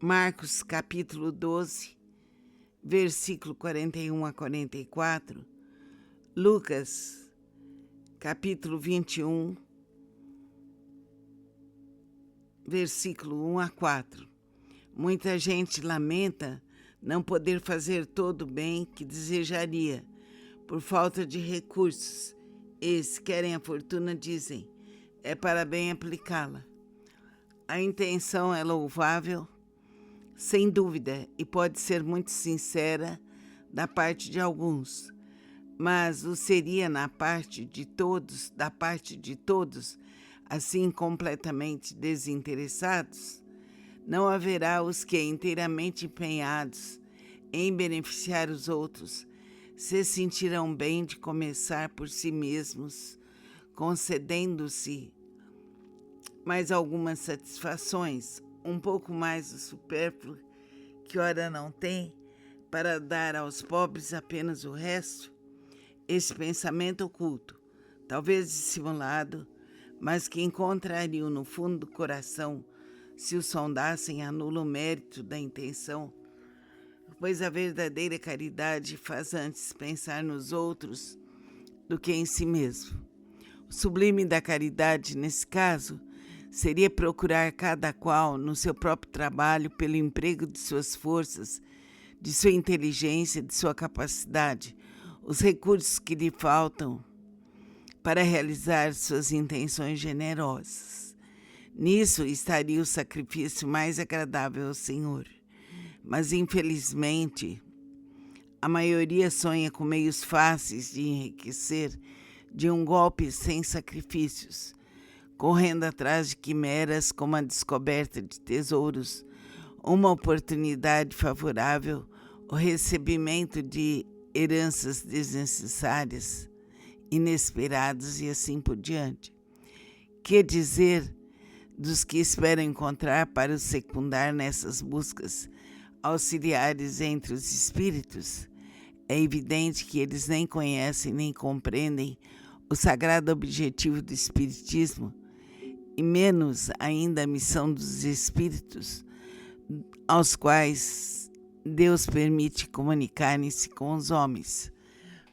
Marcos capítulo 12, versículo 41 a 44, Lucas capítulo 21, versículo 1 a 4. Muita gente lamenta não poder fazer todo o bem que desejaria, por falta de recursos, e se querem a fortuna, dizem, é para bem aplicá-la. A intenção é louvável, sem dúvida, e pode ser muito sincera da parte de alguns, mas o seria da parte de todos, assim completamente desinteressados? Não haverá os que, inteiramente empenhados em beneficiar os outros, se sentirão bem de começar por si mesmos, concedendo-se mais algumas satisfações, um pouco mais do supérfluo que ora não tem, para dar aos pobres apenas o resto? Esse pensamento oculto, talvez dissimulado, mas que encontrariam no fundo do coração, se o sondassem, anula o mérito da intenção, pois a verdadeira caridade faz antes pensar nos outros do que em si mesmo. O sublime da caridade, nesse caso, seria procurar cada qual, no seu próprio trabalho, pelo emprego de suas forças, de sua inteligência, de sua capacidade, os recursos que lhe faltam para realizar suas intenções generosas. Nisso estaria o sacrifício mais agradável ao Senhor. Mas, infelizmente, a maioria sonha com meios fáceis de enriquecer de um golpe sem sacrifícios, correndo atrás de quimeras como a descoberta de tesouros, uma oportunidade favorável, o recebimento de heranças desnecessárias, inesperadas e assim por diante. Que dizer dos que esperam encontrar para os secundar nessas buscas auxiliares entre os espíritos? É evidente que eles nem conhecem nem compreendem o sagrado objetivo do espiritismo, e menos ainda a missão dos espíritos, aos quais Deus permite comunicarem-se com os homens.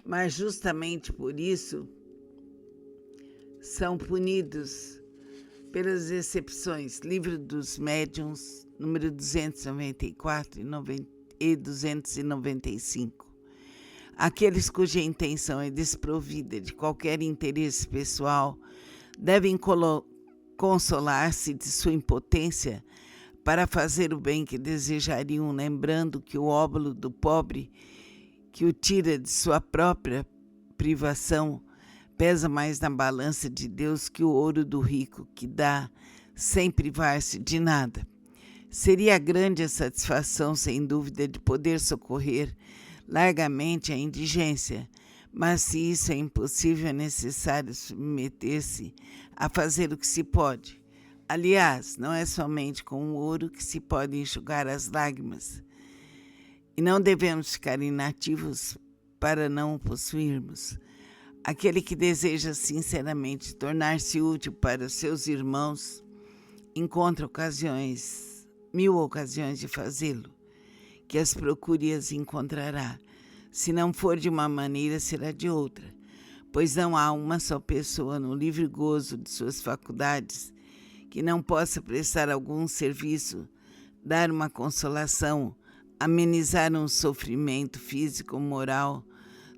Mas justamente por isso são punidos pelas exceções. Livro dos Médiuns, número 294 e 295. Aqueles cuja intenção é desprovida de qualquer interesse pessoal devem consolar-se de sua impotência para fazer o bem que desejariam, lembrando que o óbolo do pobre, que o tira de sua própria privação, pesa mais na balança de Deus que o ouro do rico, que dá sem privar-se de nada. Seria grande a satisfação, sem dúvida, de poder socorrer largamente a indigência, mas se isso é impossível, é necessário submeter-se a fazer o que se pode. Aliás, não é somente com o ouro que se pode enxugar as lágrimas, e não devemos ficar inativos para não o possuirmos. Aquele que deseja sinceramente tornar-se útil para os seus irmãos encontra ocasiões, 1000 ocasiões de fazê-lo, que as procure e as encontrará. Se não for de uma maneira, será de outra. pois não há uma só pessoa no livre gozo de suas faculdades que não possa prestar algum serviço, dar uma consolação, amenizar um sofrimento físico ou moral,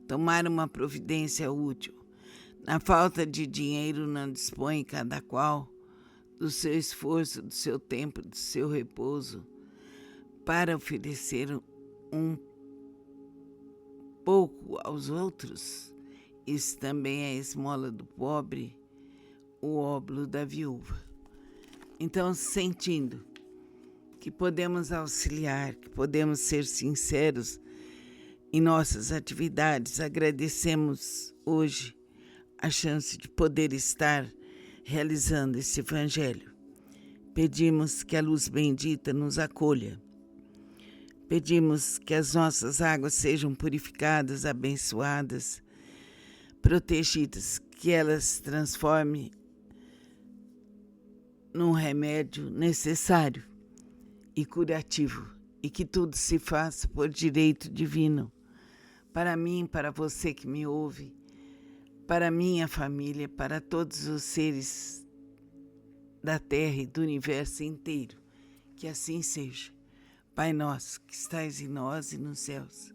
tomar uma providência útil. Na falta de dinheiro não dispõe cada qual do seu esforço, do seu tempo, do seu repouso, para oferecer um pouco aos outros. Isso também é a esmola do pobre, o óbolo da viúva. Então, sentindo que podemos auxiliar, que podemos ser sinceros em nossas atividades, agradecemos hoje a chance de poder estar realizando esse evangelho. Pedimos que a luz bendita nos acolha. Pedimos que as nossas águas sejam purificadas, abençoadas, protegidas, que elas se transformem num remédio necessário e curativo, e que tudo se faça por direito divino, para mim, para você que me ouve, para minha família, para todos os seres da terra e do universo inteiro. Que assim seja. Pai nosso, que estais em nós e nos céus,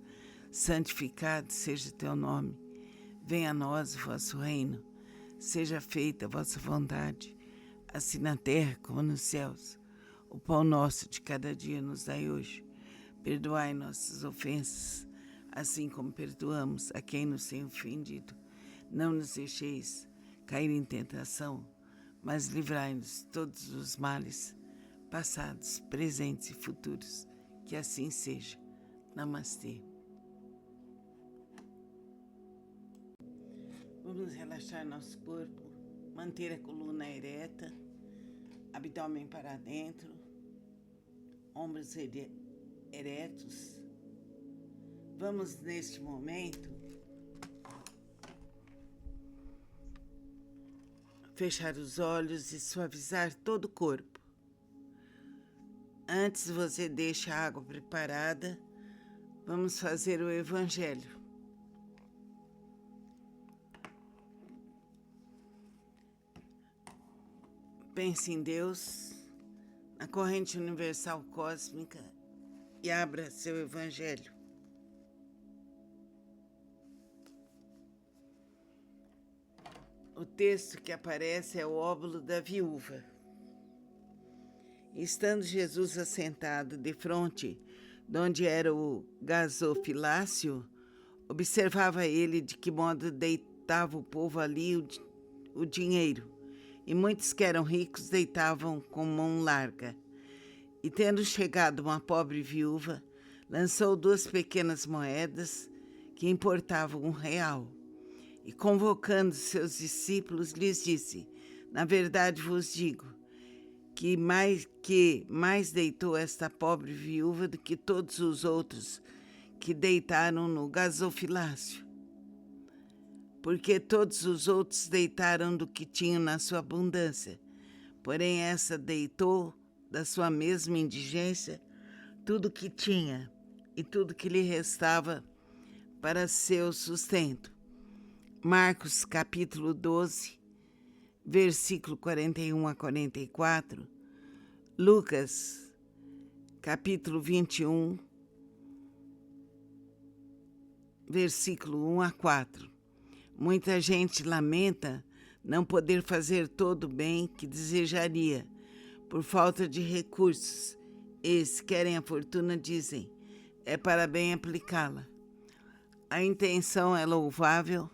santificado seja teu nome. Venha a nós o vosso reino. Seja feita a vossa vontade, assim na terra como nos céus. O pão nosso de cada dia nos dai hoje. Perdoai nossas ofensas, assim como perdoamos a quem nos tem ofendido. Não nos deixeis cair em tentação, mas livrai-nos de todos os males, passados, presentes e futuros. Que assim seja. Namastê. Vamos relaxar nosso corpo, manter a coluna ereta, abdômen para dentro, ombros eretos. Vamos, neste momento, fechar os olhos e suavizar todo o corpo. Antes você deixa a água preparada, vamos fazer o evangelho. Pense em Deus, na corrente universal cósmica, e abra seu evangelho. O texto que aparece é o óbolo da viúva. Estando Jesus assentado defronte de onde era o gasofilácio, observava ele de que modo deitava o povo ali o dinheiro, e muitos que eram ricos deitavam com mão larga. E tendo chegado uma pobre viúva, lançou 2 pequenas moedas que importavam R$1. E convocando seus discípulos, lhes disse: na verdade vos digo, que mais deitou esta pobre viúva do que todos os outros que deitaram no gasofilácio. Porque todos os outros deitaram do que tinham na sua abundância, porém essa deitou da sua mesma indigência tudo que tinha e tudo que lhe restava para seu sustento. Marcos capítulo 12, versículo 41 a 44, Lucas, capítulo 21, versículo 1 a 4. Muita gente lamenta não poder fazer todo o bem que desejaria, por falta de recursos, e se querem a fortuna, dizem, é para bem aplicá-la. A intenção é louvável,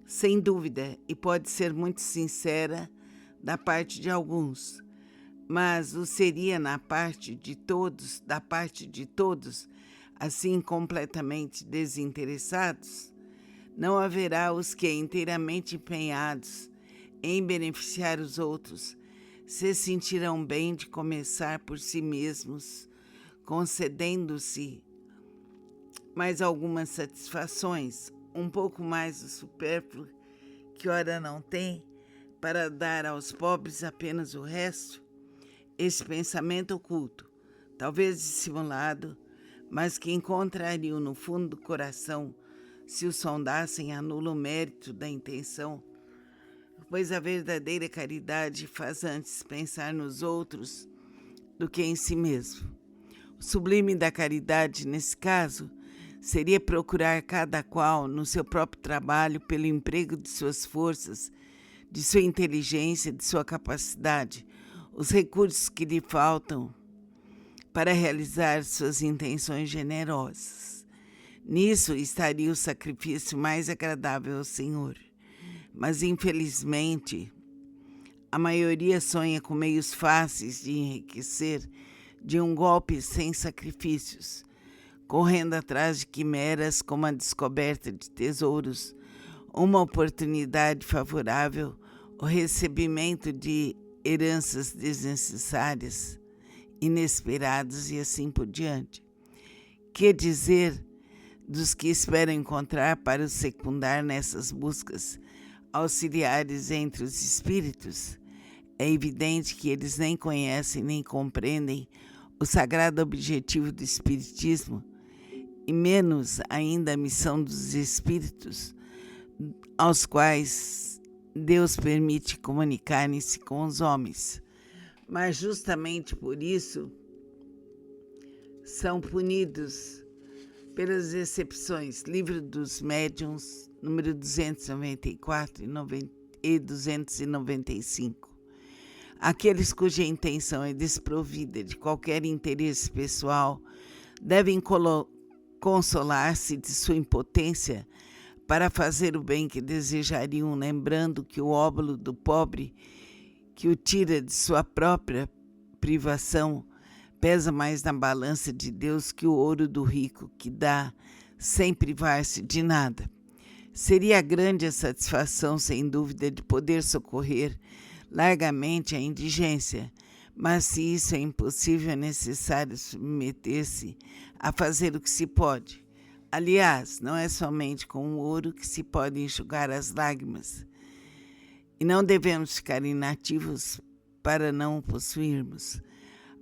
sem dúvida, e pode ser muito sincera da parte de alguns, mas o seria da parte de todos, assim completamente desinteressados? Não haverá os que, inteiramente empenhados em beneficiar os outros, se sentirão bem de começar por si mesmos, concedendo-se mais algumas satisfações, um pouco mais do supérfluo, que ora não tem, para dar aos pobres apenas o resto? Esse pensamento oculto, talvez dissimulado, mas que encontrariam no fundo do coração se o sondassem, anula o mérito da intenção, pois a verdadeira caridade faz antes pensar nos outros do que em si mesmo. O sublime da caridade, nesse caso, seria procurar cada qual, no seu próprio trabalho, pelo emprego de suas forças, de sua inteligência, de sua capacidade, os recursos que lhe faltam para realizar suas intenções generosas. Nisso estaria o sacrifício mais agradável ao Senhor. Mas, infelizmente, a maioria sonha com meios fáceis de enriquecer de um golpe sem sacrifícios, correndo atrás de quimeras como a descoberta de tesouros, uma oportunidade favorável, o recebimento de heranças desnecessárias, inesperadas e assim por diante. Que dizer dos que esperam encontrar para os secundar nessas buscas auxiliares entre os espíritos? É evidente que eles nem conhecem nem compreendem o sagrado objetivo do espiritismo e menos ainda a missão dos espíritos, aos quais Deus permite comunicarem-se com os homens. Mas justamente por isso são punidos pelas exceções. Livro dos Médiuns, número 294 e 295. Aqueles cuja intenção é desprovida de qualquer interesse pessoal devem consolar-se de sua impotência para fazer o bem que desejariam, lembrando que o óbolo do pobre, que o tira de sua própria privação, pesa mais na balança de Deus que o ouro do rico, que dá sem privar-se de nada. Seria grande a satisfação, sem dúvida, de poder socorrer largamente a indigência, mas se isso é impossível, é necessário submeter-se a fazer o que se pode. Aliás, não é somente com o ouro que se pode enxugar as lágrimas, e não devemos ficar inativos para não o possuirmos.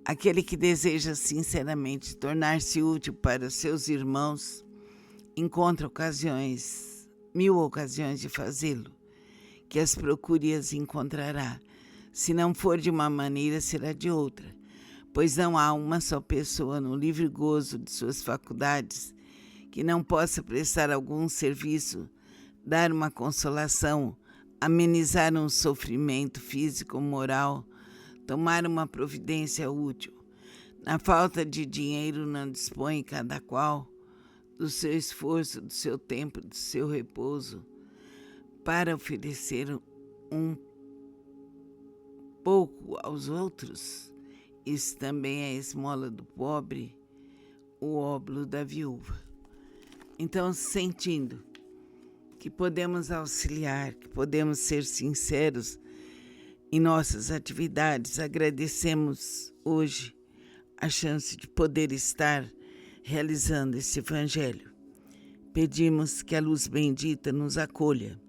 Aquele que deseja sinceramente tornar-se útil para os seus irmãos encontra ocasiões, 1000 ocasiões de fazê-lo, que as procure e as encontrará. Se não for de uma maneira, será de outra, pois não há uma só pessoa no livre gozo de suas faculdades que não possa prestar algum serviço, dar uma consolação, amenizar um sofrimento físico ou moral, tomar uma providência útil. Na falta de dinheiro, não dispõe cada qual do seu esforço, do seu tempo, do seu repouso, para oferecer um pouco aos outros. Isso também é a esmola do pobre, o óbolo da viúva. Então, sentindo que podemos auxiliar, que podemos ser sinceros em nossas atividades, agradecemos hoje a chance de poder estar realizando esse evangelho. Pedimos que a luz bendita nos acolha.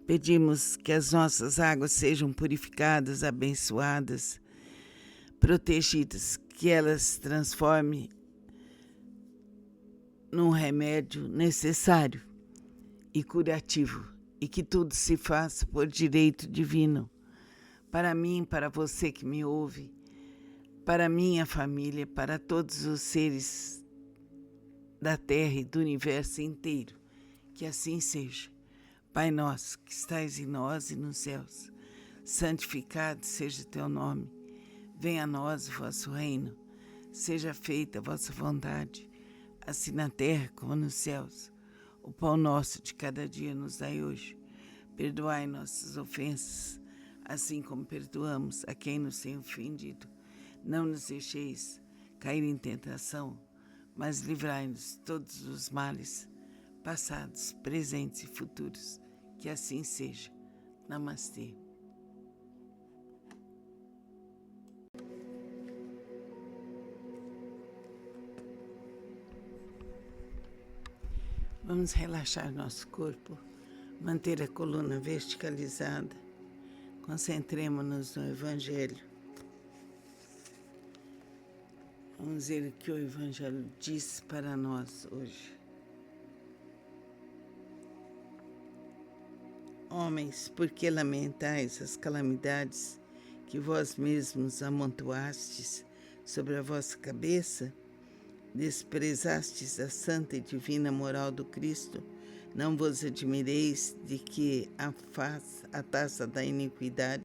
Pedimos que as nossas águas sejam purificadas, abençoadas, protegidas, que elas se transformem num remédio necessário e curativo, e que tudo se faça por direito divino, para mim, para você que me ouve, para minha família, para todos os seres da terra e do universo inteiro. Que assim seja. Pai nosso, que estais em nós e nos céus, santificado seja o teu nome. Venha a nós o vosso reino. Seja feita a vossa vontade, assim na terra como nos céus. O pão nosso de cada dia nos dai hoje. Perdoai nossas ofensas, assim como perdoamos a quem nos tem ofendido. Não nos deixeis cair em tentação, mas livrai-nos de todos os males, passados, presentes e futuros. Que assim seja. Namastê. Vamos relaxar nosso corpo, manter a coluna verticalizada. Concentremos-nos no Evangelho. Vamos ver o que o Evangelho diz para nós hoje. Homens, por que lamentais as calamidades que vós mesmos amontoastes sobre a vossa cabeça? Desprezastes a santa e divina moral do Cristo? Não vos admireis de que a taça da iniquidade